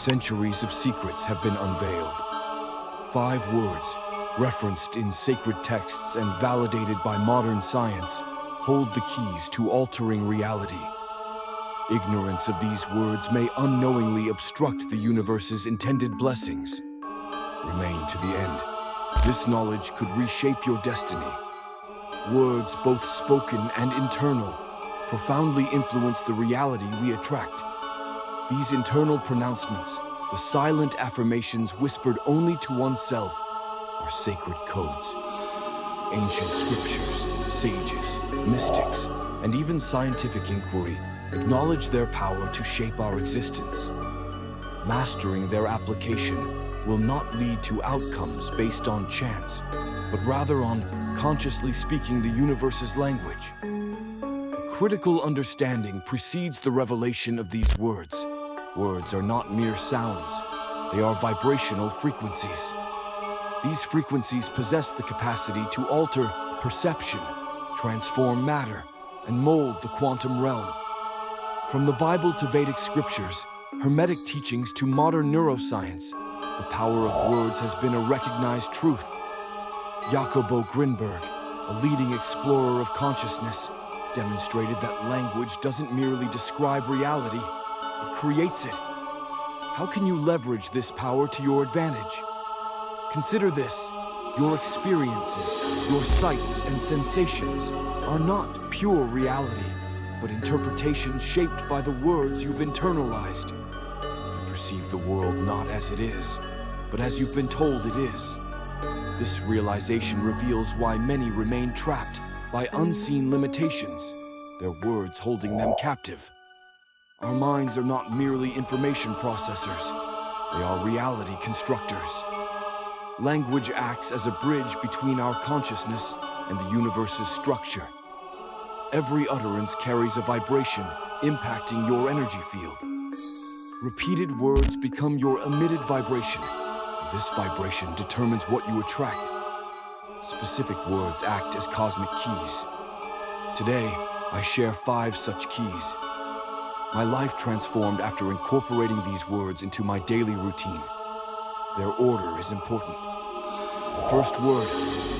Centuries of secrets have been unveiled. 5 words, referenced in sacred texts and validated by modern science, hold the keys to altering reality. Ignorance of these words may unknowingly obstruct the universe's intended blessings. Remain to the end. This knowledge could reshape your destiny. Words, both spoken and internal, profoundly influence the reality we attract. These internal pronouncements, the silent affirmations whispered only to oneself, are sacred codes. Ancient scriptures, sages, mystics, and even scientific inquiry acknowledge their power to shape our existence. Mastering their application will not lead to outcomes based on chance, but rather on consciously speaking the universe's language. A critical understanding precedes the revelation of these words. Words are not mere sounds, they are vibrational frequencies. These frequencies possess the capacity to alter perception, transform matter, and mold the quantum realm. From the Bible to Vedic scriptures, Hermetic teachings to modern neuroscience, the power of words has been a recognized truth. Jacobo Grinberg, a leading explorer of consciousness, demonstrated that language doesn't merely describe reality, it creates it. How can you leverage this power to your advantage? Consider this: your experiences, your sights and sensations are not pure reality, but interpretations shaped by the words you've internalized. You perceive the world not as it is, but as you've been told it is. This realization reveals why many remain trapped by unseen limitations, their words holding them captive. Our minds are not merely information processors, they are reality constructors. Language acts as a bridge between our consciousness and the universe's structure. Every utterance carries a vibration, impacting your energy field. Repeated words become your emitted vibration. This vibration determines what you attract. Specific words act as cosmic keys. Today, I share 5 such keys. My life transformed after incorporating these words into my daily routine. Their order is important. The first word,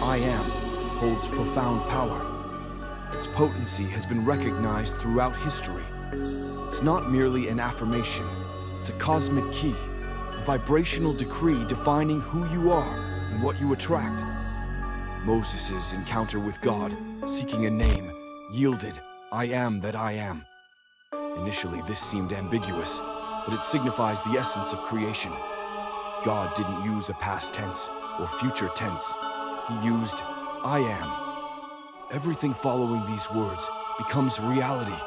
I am, holds profound power. Its potency has been recognized throughout history. It's not merely an affirmation, it's a cosmic key, a vibrational decree defining who you are and what you attract. Moses' encounter with God, seeking a name, yielded, I am that I am. Initially, this seemed ambiguous, but it signifies the essence of creation. God didn't use a past tense or future tense. He used, I am. Everything following these words becomes reality.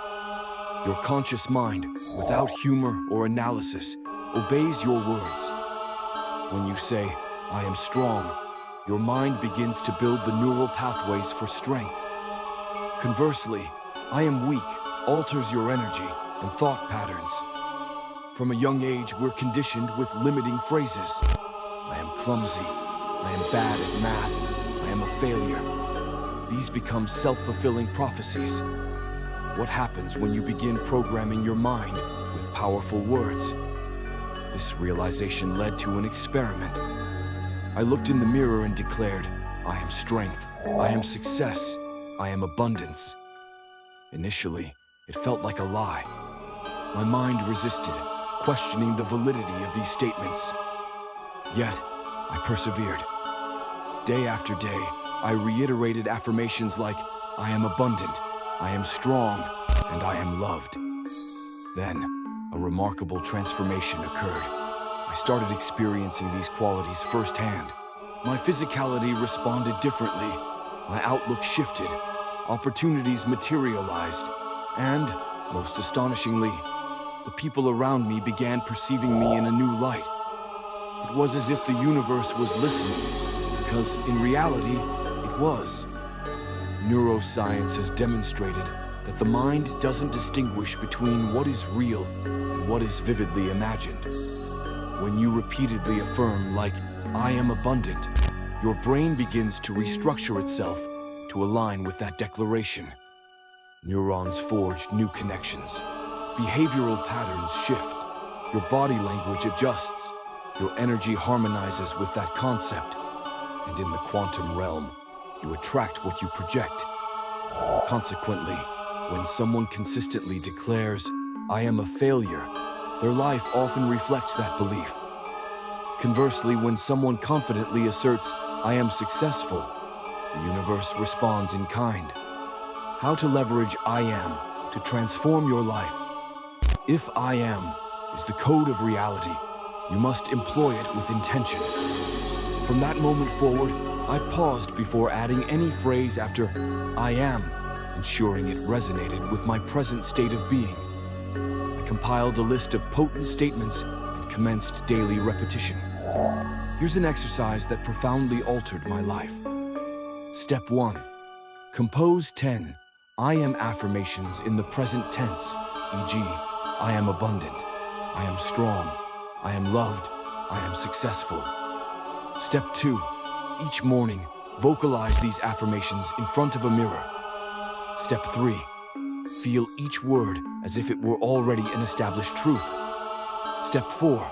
Your conscious mind, without humor or analysis, obeys your words. When you say, I am strong, your mind begins to build the neural pathways for strength. Conversely, I am weak alters your energy and thought patterns. From a young age, we're conditioned with limiting phrases. I am clumsy. I am bad at math. I am a failure. These become self-fulfilling prophecies. What happens when you begin programming your mind with powerful words? This realization led to an experiment. I looked in the mirror and declared, I am strength. I am success. I am abundance. Initially, it felt like a lie. My mind resisted, questioning the validity of these statements. Yet, I persevered. Day after day, I reiterated affirmations like, I am abundant, I am strong, and I am loved. Then, a remarkable transformation occurred. I started experiencing these qualities firsthand. My physicality responded differently. My outlook shifted. Opportunities materialized. And, most astonishingly, the people around me began perceiving me in a new light. It was as if the universe was listening, because in reality, it was. Neuroscience has demonstrated that the mind doesn't distinguish between what is real and what is vividly imagined. When you repeatedly affirm, like, I am abundant, your brain begins to restructure itself to align with that declaration. Neurons forge new connections. Behavioral patterns shift. your body language adjusts, your energy harmonizes with that concept, and in the quantum realm, you attract what you project. Consequently, when someone consistently declares, "I am a failure," their life often reflects that belief. Conversely, when someone confidently asserts, "I am successful," the universe responds in kind. How to leverage "I am" to transform your life. If "I am" is the code of reality, you must employ it with intention. From that moment forward, I paused before adding any phrase after "I am," ensuring it resonated with my present state of being. I compiled a list of potent statements and commenced daily repetition. Here's an exercise that profoundly altered my life. Step 1. Compose 10 I am affirmations in the present tense, e.g., I am abundant, I am strong, I am loved, I am successful. Step 2. Each morning, vocalize these affirmations in front of a mirror. Step 3. Feel each word as if it were already an established truth. Step 4.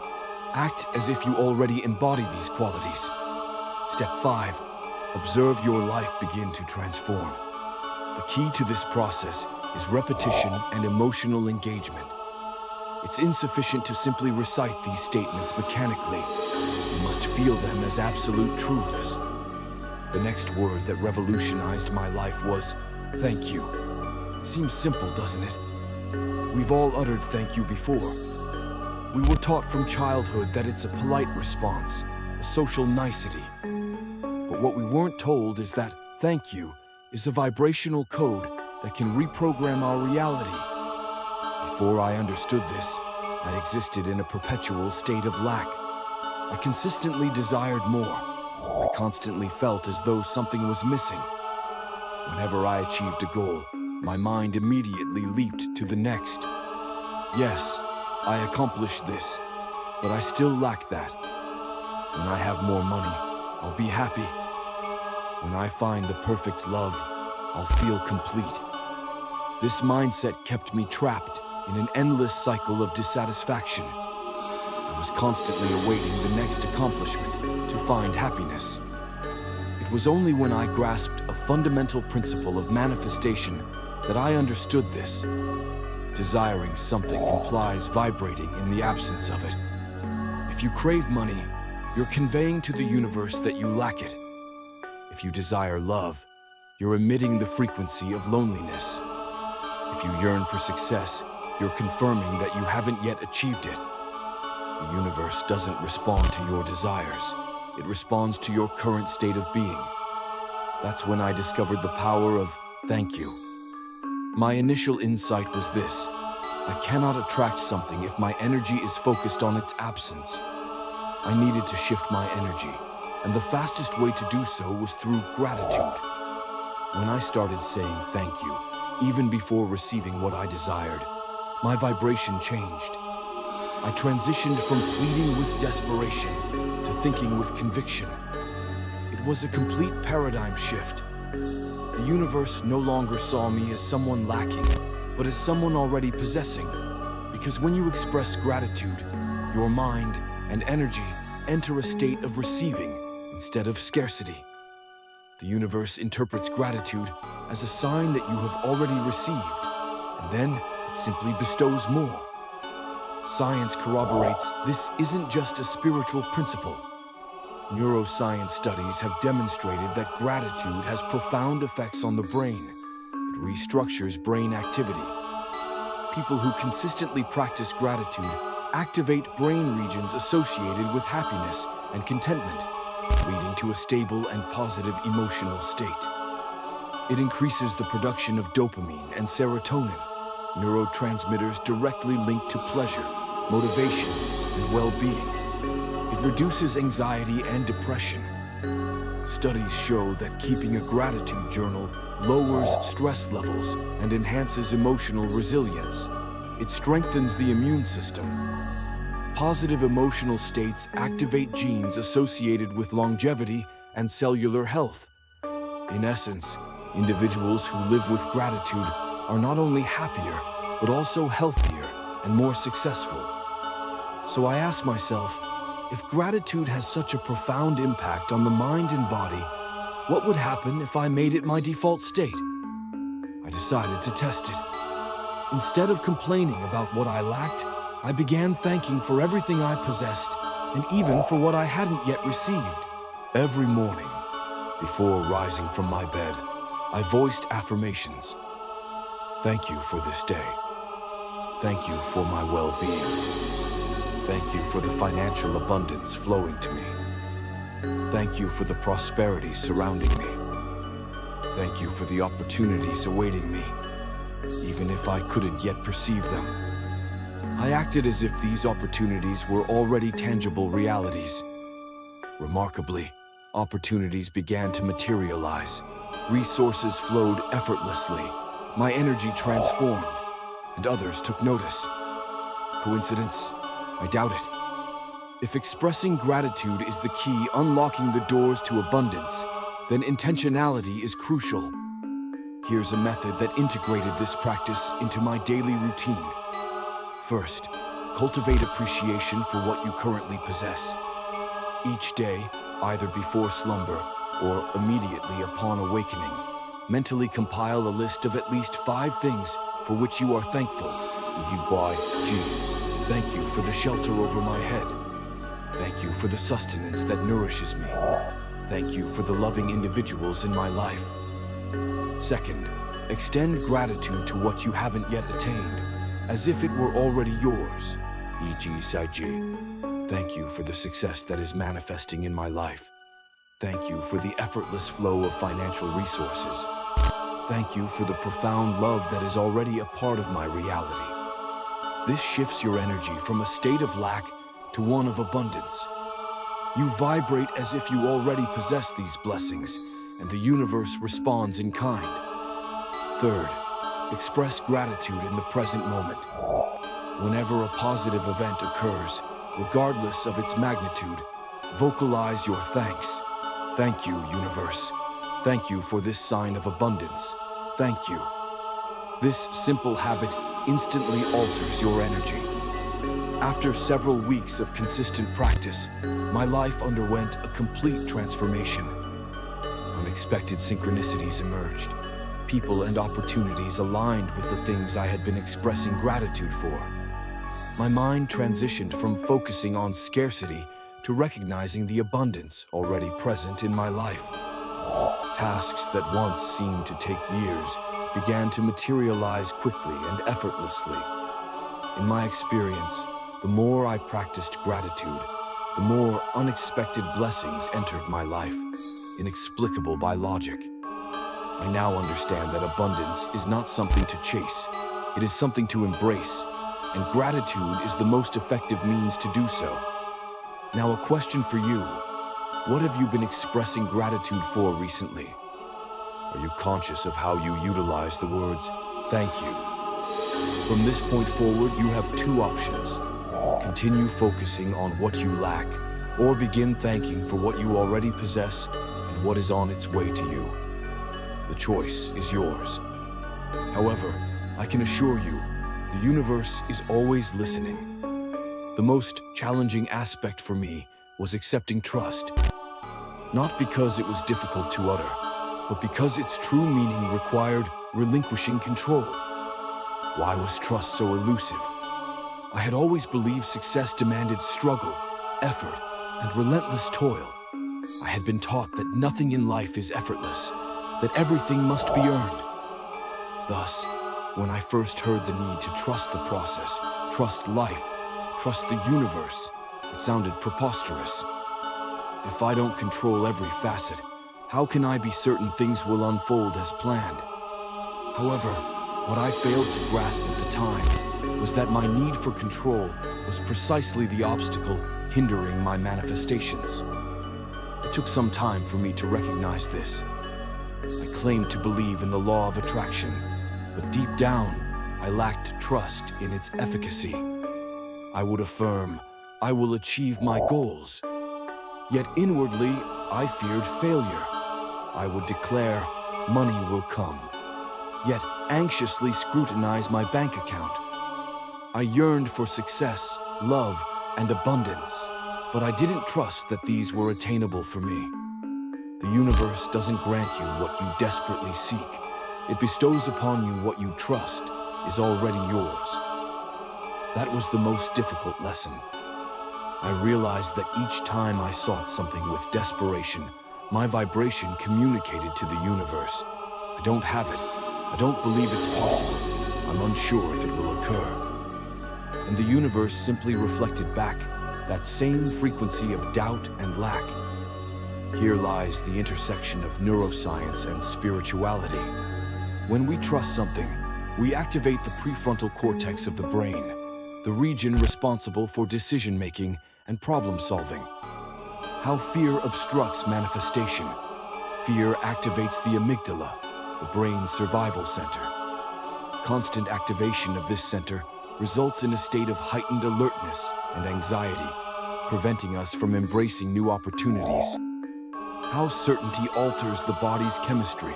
Act as if you already embody these qualities. Step 5. Observe your life begin to transform. The key to this process is repetition and emotional engagement. It's insufficient to simply recite these statements mechanically. You must feel them as absolute truths. The next word that revolutionized my life was "thank you." It seems simple, doesn't it? We've all uttered "thank you" before. We were taught from childhood that it's a polite response, a social nicety. But what we weren't told is that "thank you" is a vibrational code that can reprogram our reality. Before I understood this, I existed in a perpetual state of lack. I consistently desired more. I constantly felt as though something was missing. Whenever I achieved a goal, my mind immediately leaped to the next. Yes, I accomplished this, but I still lack that. When I have more money, I'll be happy. When I find the perfect love, I'll feel complete. This mindset kept me trapped in an endless cycle of dissatisfaction. I was constantly awaiting the next accomplishment to find happiness. It was only when I grasped a fundamental principle of manifestation that I understood this. Desiring something implies vibrating in the absence of it. If you crave money, you're conveying to the universe that you lack it. If you desire love, you're emitting the frequency of loneliness. If you yearn for success, you're confirming that you haven't yet achieved it. The universe doesn't respond to your desires. It responds to your current state of being. That's when I discovered the power of "thank you." My initial insight was this: I cannot attract something if my energy is focused on its absence. I needed to shift my energy, and the fastest way to do so was through gratitude. When I started saying "thank you," even before receiving what I desired, my vibration changed. I transitioned from pleading with desperation to thinking with conviction. It was a complete paradigm shift. The universe no longer saw me as someone lacking, but as someone already possessing. Because when you express gratitude, your mind and energy enter a state of receiving instead of scarcity. The universe interprets gratitude as a sign that you have already received, and then it simply bestows more. Science corroborates this isn't just a spiritual principle. Neuroscience studies have demonstrated that gratitude has profound effects on the brain. It restructures brain activity. People who consistently practice gratitude activate brain regions associated with happiness and contentment, leading to a stable and positive emotional state. It increases the production of dopamine and serotonin, neurotransmitters directly linked to pleasure, motivation, and well-being. It reduces anxiety and depression. Studies show that keeping a gratitude journal lowers stress levels and enhances emotional resilience. It strengthens the immune system. Positive emotional states activate genes associated with longevity and cellular health. In essence, individuals who live with gratitude are not only happier, but also healthier and more successful. So I asked myself, if gratitude has such a profound impact on the mind and body, what would happen if I made it my default state? I decided to test it. Instead of complaining about what I lacked, I began thanking for everything I possessed, and even for what I hadn't yet received. Every morning, before rising from my bed, I voiced affirmations. Thank you for this day. Thank you for my well-being. Thank you for the financial abundance flowing to me. Thank you for the prosperity surrounding me. Thank you for the opportunities awaiting me, even if I couldn't yet perceive them. I acted as if these opportunities were already tangible realities. Remarkably, opportunities began to materialize. Resources flowed effortlessly. My energy transformed, and others took notice. Coincidence? I doubt it. If expressing gratitude is the key unlocking the doors to abundance, then intentionality is crucial. Here's a method that integrated this practice into my daily routine. First, cultivate appreciation for what you currently possess. Each day, either before slumber or immediately upon awakening, mentally compile a list of at least 5 things for which you are thankful. Thank you for the shelter over my head. Thank you for the sustenance that nourishes me. Thank you for the loving individuals in my life. Second, extend gratitude to what you haven't yet attained, as if it were already yours. Thank you for the success that is manifesting in my life. Thank you for the effortless flow of financial resources. Thank you for the profound love that is already a part of my reality. This shifts your energy from a state of lack to one of abundance. You vibrate as if you already possess these blessings, and the universe responds in kind. Third, express gratitude in the present moment. Whenever a positive event occurs, regardless of its magnitude, vocalize your thanks. Thank you, universe. Thank you for this sign of abundance. Thank you. This simple habit instantly alters your energy. After several weeks of consistent practice, my life underwent a complete transformation. Unexpected synchronicities emerged. People and opportunities aligned with the things I had been expressing gratitude for. My mind transitioned from focusing on scarcity to recognizing the abundance already present in my life. Tasks that once seemed to take years began to materialize quickly and effortlessly. In my experience, the more I practiced gratitude, the more unexpected blessings entered my life, inexplicable by logic. I now understand that abundance is not something to chase, it is something to embrace, and gratitude is the most effective means to do so. Now, a question for you. What have you been expressing gratitude for recently? Are you conscious of how you utilize the words, thank you? From this point forward, you have 2 options. Continue focusing on what you lack, or begin thanking for what you already possess and what is on its way to you. The choice is yours. However, I can assure you, the universe is always listening. The most challenging aspect for me was accepting trust. Not because it was difficult to utter, but because its true meaning required relinquishing control. Why was trust so elusive? I had always believed success demanded struggle, effort, and relentless toil. I had been taught that nothing in life is effortless, that everything must be earned. Thus, when I first heard the need to trust the process, trust life, trust the universe, it sounded preposterous. If I don't control every facet, how can I be certain things will unfold as planned? However, what I failed to grasp at the time was that my need for control was precisely the obstacle hindering my manifestations. It took some time for me to recognize this. I claimed to believe in the law of attraction, but deep down, I lacked trust in its efficacy. I would affirm, I will achieve my goals. Yet inwardly, I feared failure. I would declare, money will come. Yet anxiously scrutinize my bank account. I yearned for success, love, and abundance, but I didn't trust that these were attainable for me. The universe doesn't grant you what you desperately seek. It bestows upon you what you trust is already yours. That was the most difficult lesson. I realized that each time I sought something with desperation, my vibration communicated to the universe. I don't have it. I don't believe it's possible. I'm unsure if it will occur. And the universe simply reflected back that same frequency of doubt and lack. Here lies the intersection of neuroscience and spirituality. When we trust something, we activate the prefrontal cortex of the brain, the region responsible for decision-making and problem-solving. How fear obstructs manifestation. Fear activates the amygdala, the brain's survival center. Constant activation of this center results in a state of heightened alertness and anxiety, preventing us from embracing new opportunities. How certainty alters the body's chemistry.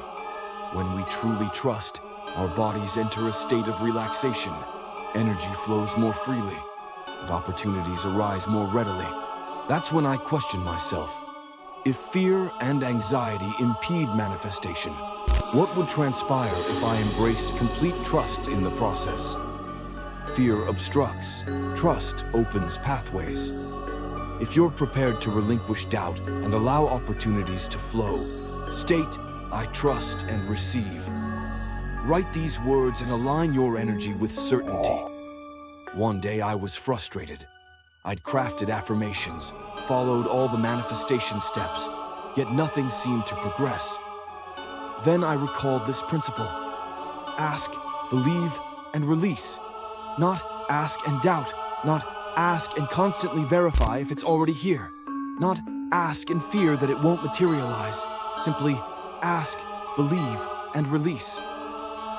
When we truly trust, our bodies enter a state of relaxation. Energy flows more freely, and opportunities arise more readily. That's when I question myself. If fear and anxiety impede manifestation, what would transpire if I embraced complete trust in the process? Fear obstructs. Trust opens pathways. If you're prepared to relinquish doubt and allow opportunities to flow, state, "I trust and receive." Write these words and align your energy with certainty. One day I was frustrated. I'd crafted affirmations, followed all the manifestation steps, yet nothing seemed to progress. Then I recalled this principle. Ask, believe, and release. Not ask and doubt, not ask and constantly verify if it's already here. Not ask and fear that it won't materialize. Simply ask, believe, and release.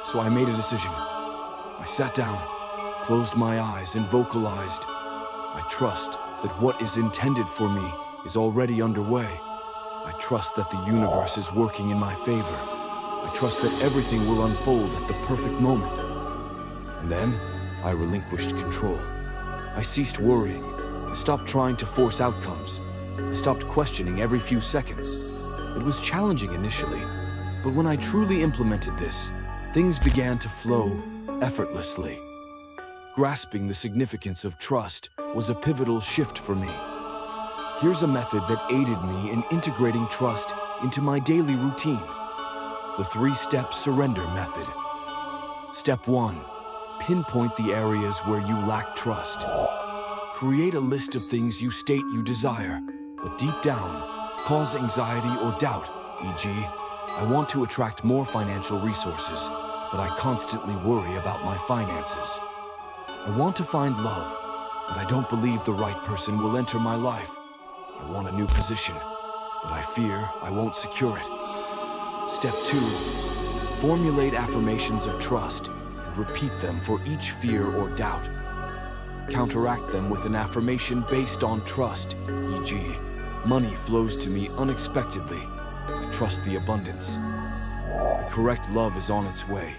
So I made a decision. I sat down, closed my eyes, and vocalized, "I trust that what is intended for me is already underway. I trust that the universe is working in my favor. I trust that everything will unfold at the perfect moment." And then I relinquished control. I ceased worrying. I stopped trying to force outcomes. I stopped questioning every few seconds. It was challenging initially, but when I truly implemented this, things began to flow effortlessly. Grasping the significance of trust was a pivotal shift for me. Here's a method that aided me in integrating trust into my daily routine. The 3-step surrender method. Step 1. Pinpoint the areas where you lack trust. Create a list of things you state you desire, but deep down, cause anxiety or doubt, e.g., I want to attract more financial resources, but I constantly worry about my finances. I want to find love, but I don't believe the right person will enter my life. I want a new position, but I fear I won't secure it. Step 2. Formulate affirmations of trust and repeat them for each fear or doubt. Counteract them with an affirmation based on trust, e.g., money flows to me unexpectedly. I trust the abundance. The correct love is on its way.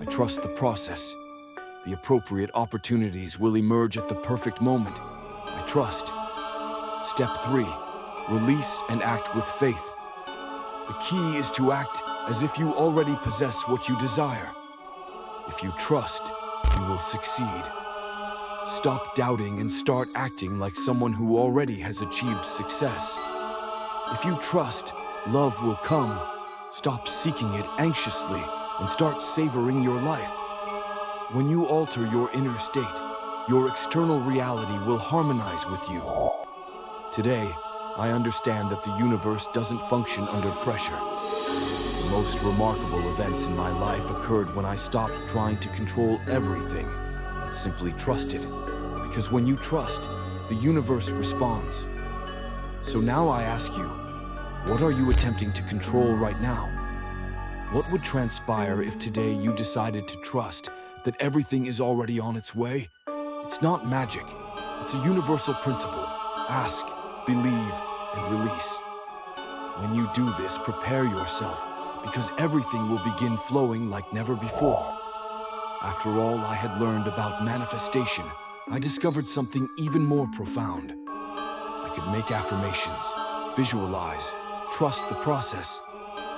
I trust the process. The appropriate opportunities will emerge at the perfect moment. I trust. Step 3. Release and act with faith. The key is to act as if you already possess what you desire. If you trust, you will succeed. Stop doubting and start acting like someone who already has achieved success. If you trust, love will come. Stop seeking it anxiously and start savoring your life. When you alter your inner state, your external reality will harmonize with you. Today, I understand that the universe doesn't function under pressure. The most remarkable events in my life occurred when I stopped trying to control everything and simply trusted. Because when you trust, the universe responds. So now I ask you, what are you attempting to control right now? What would transpire if today you decided to trust that everything is already on its way? It's not magic. It's a universal principle. Ask, believe, and release. When you do this, prepare yourself, because everything will begin flowing like never before. After all I had learned about manifestation, I discovered something even more profound. I could make affirmations, visualize, trust the process.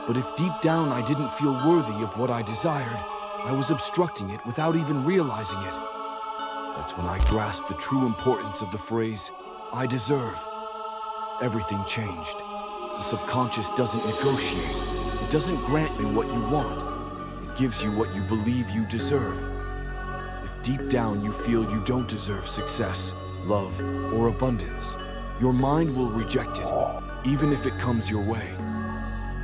But if deep down I didn't feel worthy of what I desired, I was obstructing it without even realizing it. That's when I grasped the true importance of the phrase, "I deserve." Everything changed. The subconscious doesn't negotiate. It doesn't grant you what you want. It gives you what you believe you deserve. If deep down you feel you don't deserve success, love, or abundance, your mind will reject it, even if it comes your way.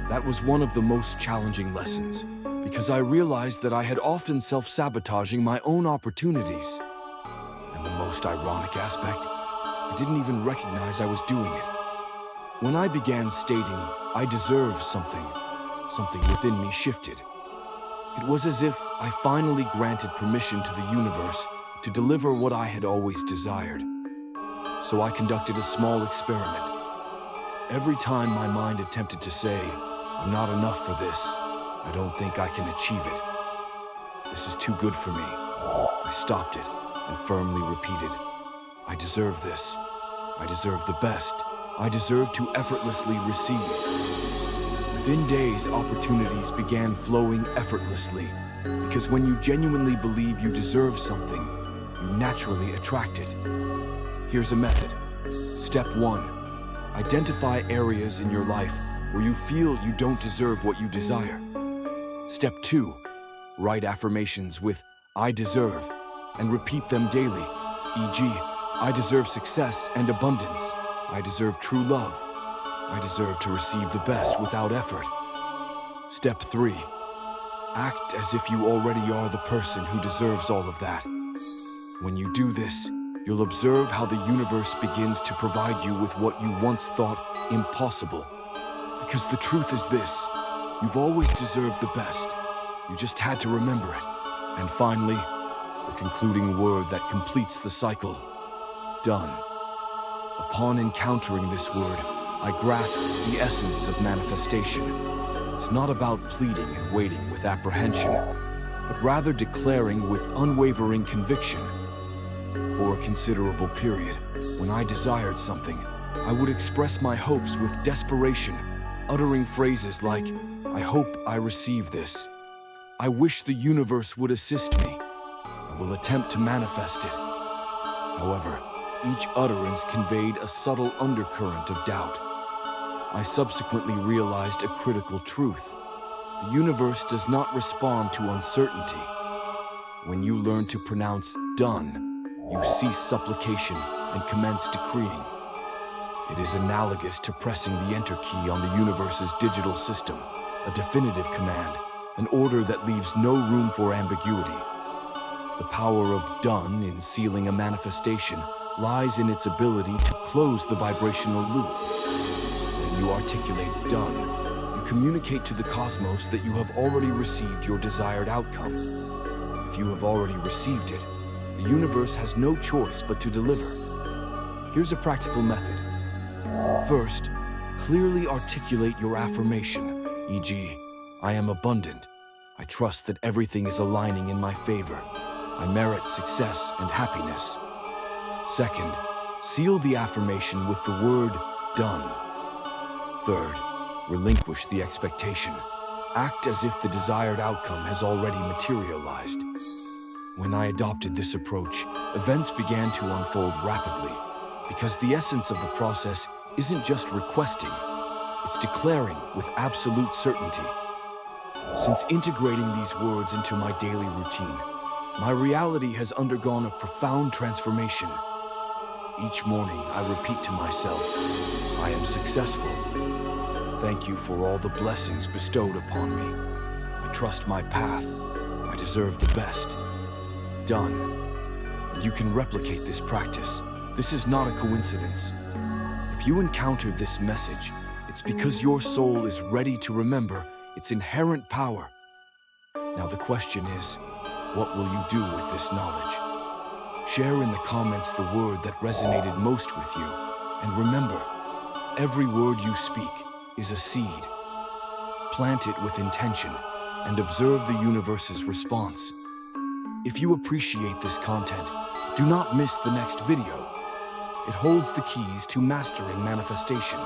That was one of the most challenging lessons, because I realized that I had often self-sabotaging my own opportunities. And the most ironic aspect, I didn't even recognize I was doing it. When I began stating, "I deserve something," something within me shifted. It was as if I finally granted permission to the universe to deliver what I had always desired. So I conducted a small experiment. Every time my mind attempted to say, "I'm not enough for this. I don't think I can achieve it. This is too good for me," I stopped it and firmly repeated, "I deserve this. I deserve the best. I deserve to effortlessly receive." Within days, opportunities began flowing effortlessly, because when you genuinely believe you deserve something, you naturally attract it. Here's a method. Step 1. Identify areas in your life where you feel you don't deserve what you desire. Step 2. Write affirmations with "I deserve" and repeat them daily, e.g., "I deserve success and abundance. I deserve true love. I deserve to receive the best without effort." Step 3. Act as if you already are the person who deserves all of that. When you do this, you'll observe how the universe begins to provide you with what you once thought impossible. Because the truth is this, you've always deserved the best. You just had to remember it. And finally, the concluding word that completes the cycle: done. Upon encountering this word, I grasped the essence of manifestation. It's not about pleading and waiting with apprehension, but rather declaring with unwavering conviction. For a considerable period, when I desired something, I would express my hopes with desperation, uttering phrases like, "I hope I receive this. I wish the universe would assist me. I will attempt to manifest it." However, each utterance conveyed a subtle undercurrent of doubt. I subsequently realized a critical truth. The universe does not respond to uncertainty. When you learn to pronounce "done," you cease supplication and commence decreeing. It is analogous to pressing the Enter key on the universe's digital system, a definitive command, an order that leaves no room for ambiguity. The power of "done" in sealing a manifestation lies in its ability to close the vibrational loop. When you articulate "done," you communicate to the cosmos that you have already received your desired outcome. If you have already received it, the universe has no choice but to deliver. Here's a practical method. First, clearly articulate your affirmation, e.g., "I am abundant. I trust that everything is aligning in my favor. I merit success and happiness." Second, seal the affirmation with the word "done." Third, relinquish the expectation. Act as if the desired outcome has already materialized. When I adopted this approach, events began to unfold rapidly, because the essence of the process isn't just requesting, it's declaring with absolute certainty. Since integrating these words into my daily routine, my reality has undergone a profound transformation. Each morning, I repeat to myself, "I am successful. Thank you for all the blessings bestowed upon me. I trust my path. I deserve the best. Done." And you can replicate this practice. This is not a coincidence. If you encountered this message, it's because your soul is ready to remember its inherent power. Now the question is, what will you do with this knowledge? Share in the comments the word that resonated most with you. And remember, every word you speak is a seed. Plant it with intention and observe the universe's response. If you appreciate this content, Do not miss the next video. It holds the keys to mastering manifestation.